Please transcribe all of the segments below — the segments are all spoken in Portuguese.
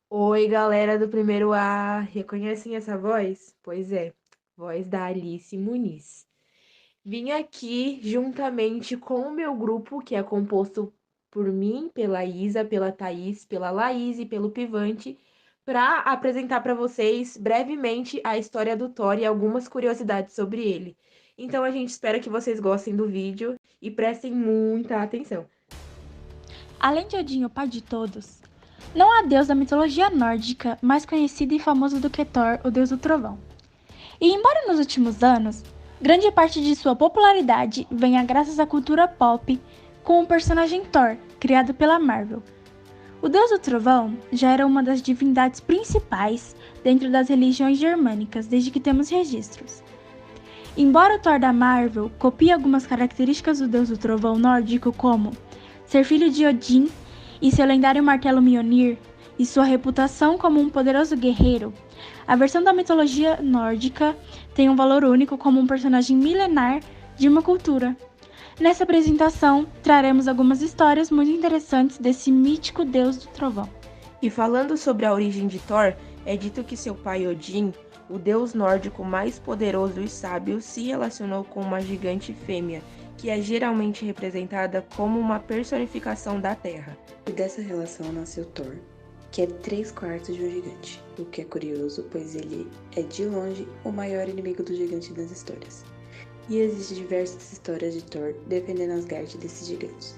Oi, galera do primeiro A, reconhecem essa voz? Pois é, voz da Alice Muniz. Vim aqui juntamente com o meu grupo, que é composto por mim, pela Isa, pela Thaís, pela Laís e pelo Pivante, para apresentar para vocês brevemente a história do Thor e algumas curiosidades sobre ele. Então a gente espera que vocês gostem do vídeo e prestem muita atenção. Além de Odin, o pai de todos, não há deus da mitologia nórdica mais conhecido e famoso do que Thor, o deus do trovão. E embora nos últimos anos, grande parte de sua popularidade venha graças à cultura pop com o personagem Thor, criado pela Marvel. O deus do trovão já era uma das divindades principais dentro das religiões germânicas desde que temos registros. Embora o Thor da Marvel copie algumas características do deus do trovão nórdico, como ser filho de Odin e seu lendário martelo Mjolnir, e sua reputação como um poderoso guerreiro, a versão da mitologia nórdica tem um valor único como um personagem milenar de uma cultura. Nessa apresentação, traremos algumas histórias muito interessantes desse mítico deus do trovão. E falando sobre a origem de Thor, é dito que seu pai Odin, o deus nórdico mais poderoso e sábio, se relacionou com uma gigante fêmea, que é geralmente representada como uma personificação da Terra. E dessa relação nasceu Thor, que é 3/4 de um gigante, o que é curioso, pois ele é de longe o maior inimigo do gigante das histórias. E existem diversas histórias de Thor defendendo Asgard desses gigantes.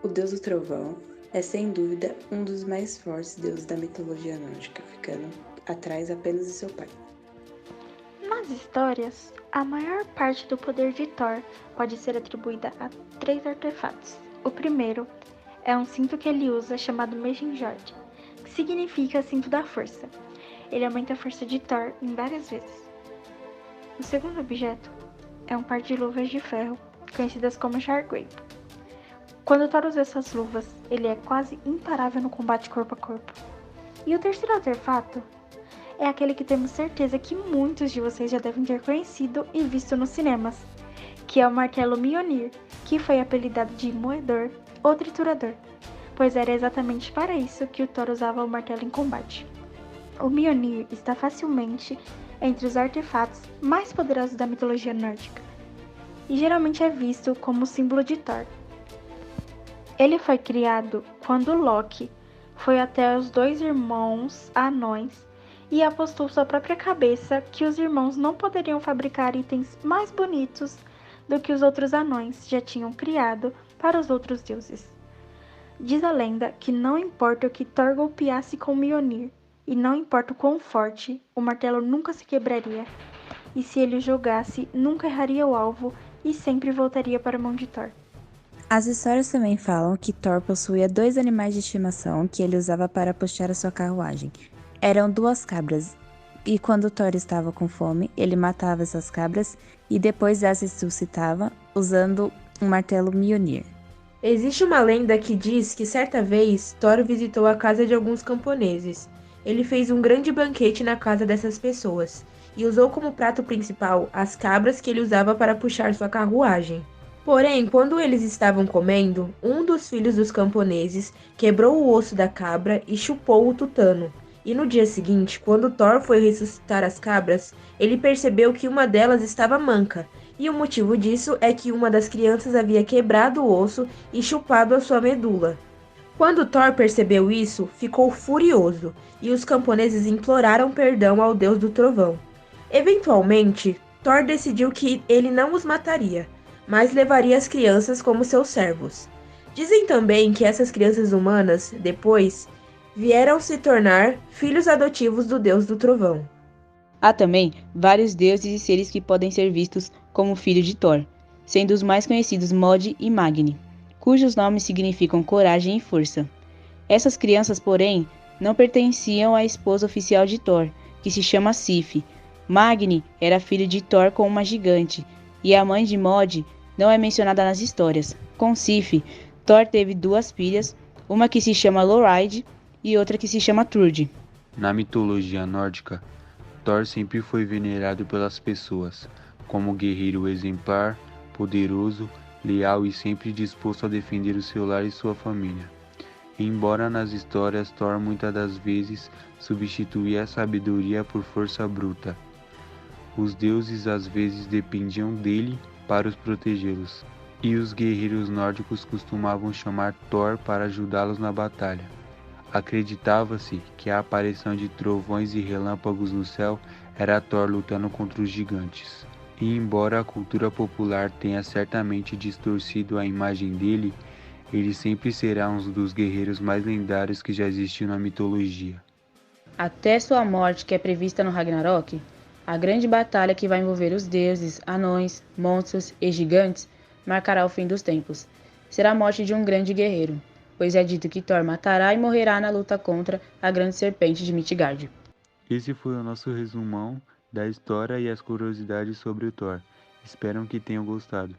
O deus do trovão é sem dúvida um dos mais fortes deuses da mitologia nórdica, ficando atrás apenas de seu pai. Nas histórias, a maior parte do poder de Thor pode ser atribuída a 3 artefatos. O primeiro é um cinto que ele usa chamado Mejinjord, que significa cinto da força. Ele aumenta a força de Thor em várias vezes. O segundo objeto é um par de luvas de ferro, conhecidas como Shargrave. Quando Thor usa essas luvas, ele é quase imparável no combate corpo a corpo. E o terceiro artefato é aquele que temos certeza que muitos de vocês já devem ter conhecido e visto nos cinemas, que é o martelo Mjolnir, que foi apelidado de Moedor ou Triturador, pois era exatamente para isso que o Thor usava o martelo em combate. O Mjolnir está facilmente entre os artefatos mais poderosos da mitologia nórdica, e geralmente é visto como símbolo de Thor. Ele foi criado quando Loki foi até os 2 irmãos anões e apostou sua própria cabeça que os irmãos não poderiam fabricar itens mais bonitos do que os outros anões já tinham criado para os outros deuses. Diz a lenda que não importa o que Thor golpeasse com Mjolnir, e não importa o quão forte, o martelo nunca se quebraria, e se ele o jogasse, nunca erraria o alvo e sempre voltaria para a mão de Thor. As histórias também falam que Thor possuía 2 animais de estimação que ele usava para puxar a sua carruagem. Eram 2 cabras, e quando Thor estava com fome, ele matava essas cabras e depois as ressuscitava usando um martelo Mjolnir. Existe uma lenda que diz que certa vez Thor visitou a casa de alguns camponeses. Ele fez um grande banquete na casa dessas pessoas e usou como prato principal as cabras que ele usava para puxar sua carruagem. Porém, quando eles estavam comendo, um dos filhos dos camponeses quebrou o osso da cabra e chupou o tutano. E no dia seguinte, quando Thor foi ressuscitar as cabras, ele percebeu que uma delas estava manca, e o motivo disso é que uma das crianças havia quebrado o osso e chupado a sua medula. Quando Thor percebeu isso, ficou furioso, e os camponeses imploraram perdão ao deus do trovão. Eventualmente, Thor decidiu que ele não os mataria, mas levaria as crianças como seus servos. Dizem também que essas crianças humanas, depois, vieram se tornar filhos adotivos do deus do trovão. Há também vários deuses e seres que podem ser vistos como filho de Thor, sendo os mais conhecidos Mod e Magni, cujos nomes significam coragem e força. Essas crianças, porém, não pertenciam à esposa oficial de Thor, que se chama Sif. Magni era filho de Thor com uma gigante, e a mãe de Mod não é mencionada nas histórias. Com Sif, Thor teve 2 filhas, uma que se chama Loride e outra que se chama Trude. Na mitologia nórdica, Thor sempre foi venerado pelas pessoas como guerreiro exemplar, poderoso, leal e sempre disposto a defender o seu lar e sua família. Embora nas histórias Thor muitas das vezes substituía a sabedoria por força bruta, os deuses às vezes dependiam dele para os protegê-los, e os guerreiros nórdicos costumavam chamar Thor para ajudá-los na batalha. Acreditava-se que a aparição de trovões e relâmpagos no céu era Thor lutando contra os gigantes. E embora a cultura popular tenha certamente distorcido a imagem dele, ele sempre será um dos guerreiros mais lendários que já existiu na mitologia. Até sua morte, que é prevista no Ragnarok, a grande batalha que vai envolver os deuses, anões, monstros e gigantes marcará o fim dos tempos. Será a morte de um grande guerreiro, pois é dito que Thor matará e morrerá na luta contra a grande serpente de Midgard. Esse foi o nosso resumão da história e as curiosidades sobre o Thor. Espero que tenham gostado.